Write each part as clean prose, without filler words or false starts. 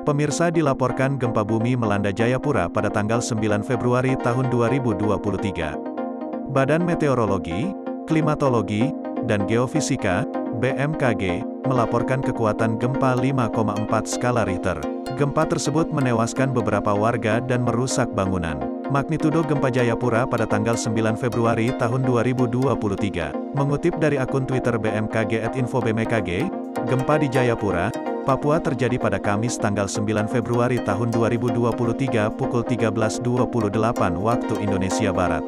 Pemirsa, dilaporkan gempa bumi melanda Jayapura pada tanggal 9 Februari tahun 2023. Badan Meteorologi, Klimatologi, dan Geofisika, BMKG, melaporkan kekuatan gempa 5,4 skala Richter. Gempa tersebut menewaskan beberapa warga dan merusak bangunan. Magnitudo gempa Jayapura pada tanggal 9 Februari tahun 2023. Mengutip dari akun Twitter BMKG @infobmkg, gempa di Jayapura, Papua terjadi pada Kamis tanggal 9 Februari tahun 2023 pukul 13.28 waktu Indonesia Barat.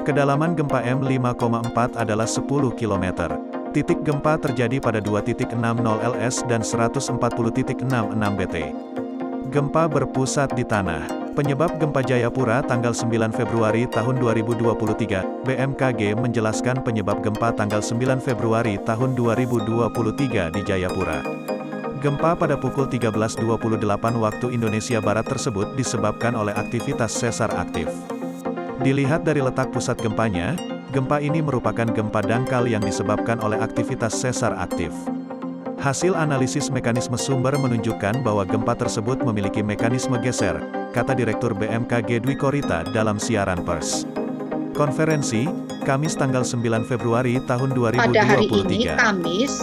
Kedalaman gempa M5,4 adalah 10 km. Titik gempa terjadi pada 2.60 LS dan 140.66 BT. Gempa berpusat di tanah. Penyebab gempa Jayapura tanggal 9 Februari tahun 2023, BMKG menjelaskan penyebab gempa tanggal 9 Februari tahun 2023 di Jayapura. Gempa pada pukul 13.28 waktu Indonesia Barat tersebut disebabkan oleh aktivitas sesar aktif. Dilihat dari letak pusat gempanya, gempa ini merupakan gempa dangkal yang disebabkan oleh aktivitas sesar aktif. Hasil analisis mekanisme sumber menunjukkan bahwa gempa tersebut memiliki mekanisme geser, kata Direktur BMKG Dwi Korita dalam siaran pers. Konferensi, Kamis tanggal 9 Februari tahun 2023. Pada hari ini, Kamis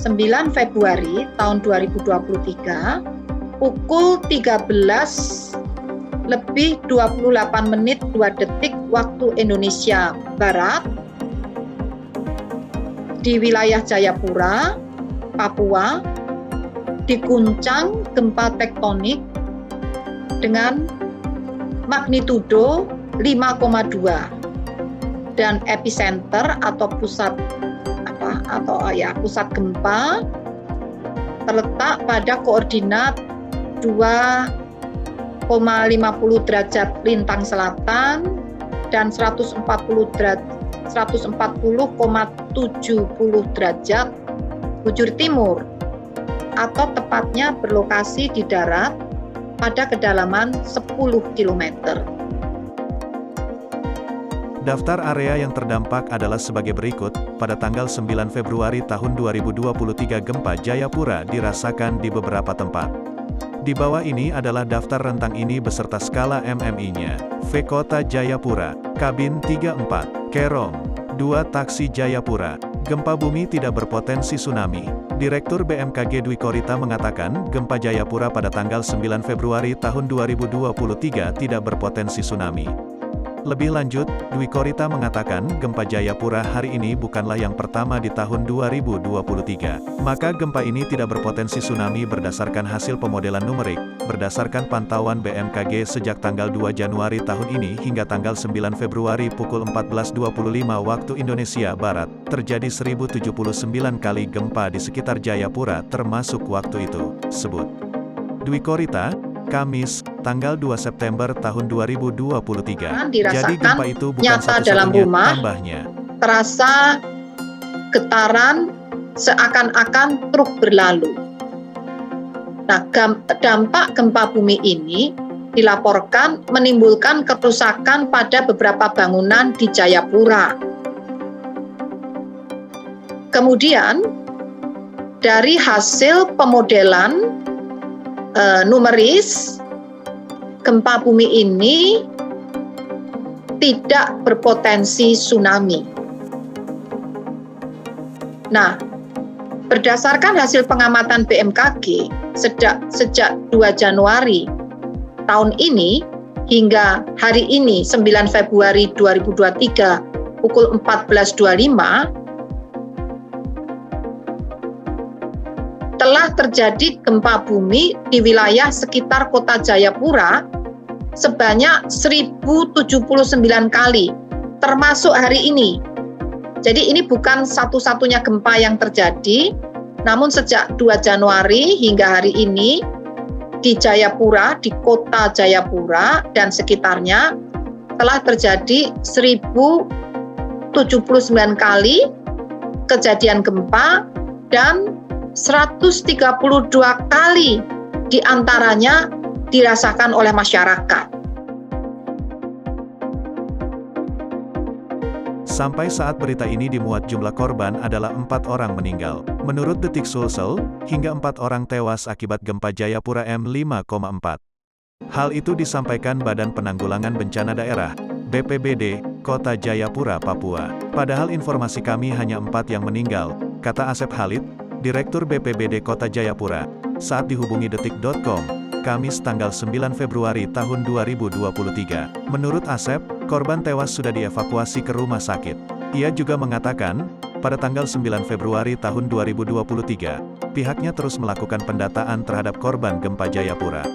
9 Februari tahun 2023, pukul 13:28:02 waktu Indonesia Barat, di wilayah Jayapura, Papua, diguncang gempa tektonik dengan magnitudo 5,2 dan epicenter atau pusat pusat gempa terletak pada koordinat 2,50 derajat lintang selatan dan 140,70 derajat bujur timur, atau tepatnya berlokasi di darat pada kedalaman 10 km. Daftar area yang terdampak adalah sebagai berikut. Pada tanggal 9 Februari tahun 2023 gempa Jayapura dirasakan di beberapa tempat. Di bawah ini adalah daftar rentang ini beserta skala MMI-nya. V Kota Jayapura, Kabin 34, Kerong, 2 Taksi Jayapura. Gempa bumi tidak berpotensi tsunami. Direktur BMKG Dwi Korita mengatakan, gempa Jayapura pada tanggal 9 Februari tahun 2023 tidak berpotensi tsunami. Lebih lanjut, Dwi Korita mengatakan gempa Jayapura hari ini bukanlah yang pertama di tahun 2023. Maka gempa ini tidak berpotensi tsunami berdasarkan hasil pemodelan numerik. Berdasarkan pantauan BMKG sejak tanggal 2 Januari tahun ini hingga tanggal 9 Februari pukul 14.25 waktu Indonesia Barat, terjadi 1079 kali gempa di sekitar Jayapura termasuk waktu itu, sebut Dwi Korita, Kamis, tanggal 2 September tahun 2023. Jadi gempa itu bukan satu-satunya, tambahnya. Terasa getaran seakan-akan truk berlalu. Nah, dampak gempa bumi ini dilaporkan menimbulkan kerusakan pada beberapa bangunan di Jayapura. Kemudian, dari hasil pemodelan numeris, gempa bumi ini tidak berpotensi tsunami. Nah, berdasarkan hasil pengamatan BMKG sejak 2 Januari tahun ini hingga hari ini 9 Februari 2023 pukul 14.25, telah terjadi gempa bumi di wilayah sekitar kota Jayapura sebanyak 1079 kali, termasuk hari ini. Jadi ini bukan satu-satunya gempa yang terjadi, namun sejak 2 Januari hingga hari ini di Jayapura, di kota Jayapura dan sekitarnya telah terjadi 1079 kali kejadian gempa dan 132 kali diantaranya dirasakan oleh masyarakat. Sampai saat berita ini dimuat jumlah korban adalah 4 orang meninggal. Menurut Detik Sulsel, hingga 4 orang tewas akibat gempa Jayapura M5,4. Hal itu disampaikan Badan Penanggulangan Bencana Daerah, BPBD, Kota Jayapura, Papua. Padahal informasi kami hanya 4 yang meninggal, kata Asep Halid, Direktur BPBD Kota Jayapura, saat dihubungi Detik.com, Kamis tanggal 9 Februari tahun 2023. Menurut Asep, korban tewas sudah dievakuasi ke rumah sakit. Ia juga mengatakan, pada tanggal 9 Februari tahun 2023, pihaknya terus melakukan pendataan terhadap korban gempa Jayapura.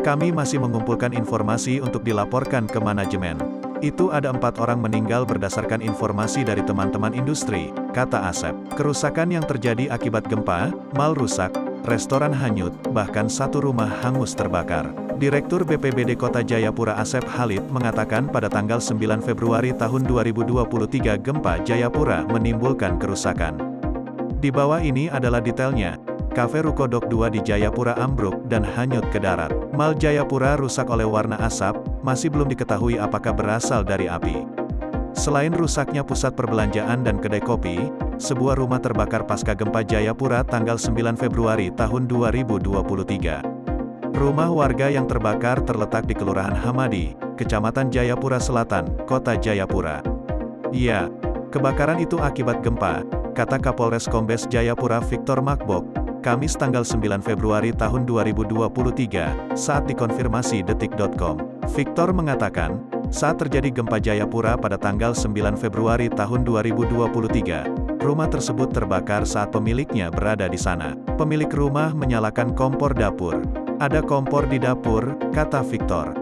Kami masih mengumpulkan informasi untuk dilaporkan ke manajemen. Itu ada 4 orang meninggal berdasarkan informasi dari teman-teman industri, kata Asep. Kerusakan yang terjadi akibat gempa, mal rusak, restoran hanyut, bahkan 1 rumah hangus terbakar. Direktur BPBD Kota Jayapura Asep Halid mengatakan pada tanggal 9 Februari tahun 2023 gempa Jayapura menimbulkan kerusakan. Di bawah ini adalah detailnya. Kafe Ruko Dok 2 di Jayapura ambruk dan hanyut ke darat. Mal Jayapura rusak oleh warna asap, masih belum diketahui apakah berasal dari api. Selain rusaknya pusat perbelanjaan dan kedai kopi, sebuah rumah terbakar pasca gempa Jayapura tanggal 9 Februari tahun 2023. Rumah warga yang terbakar terletak di Kelurahan Hamadi, Kecamatan Jayapura Selatan, Kota Jayapura. Ya, kebakaran itu akibat gempa, kata Kapolres Kombes Jayapura Victor Makbok, Kamis tanggal 9 Februari tahun 2023, saat dikonfirmasi Detik.com. Victor mengatakan, saat terjadi gempa Jayapura pada tanggal 9 Februari tahun 2023, rumah tersebut terbakar saat pemiliknya berada di sana. Pemilik rumah menyalakan kompor dapur. Ada kompor di dapur, kata Victor.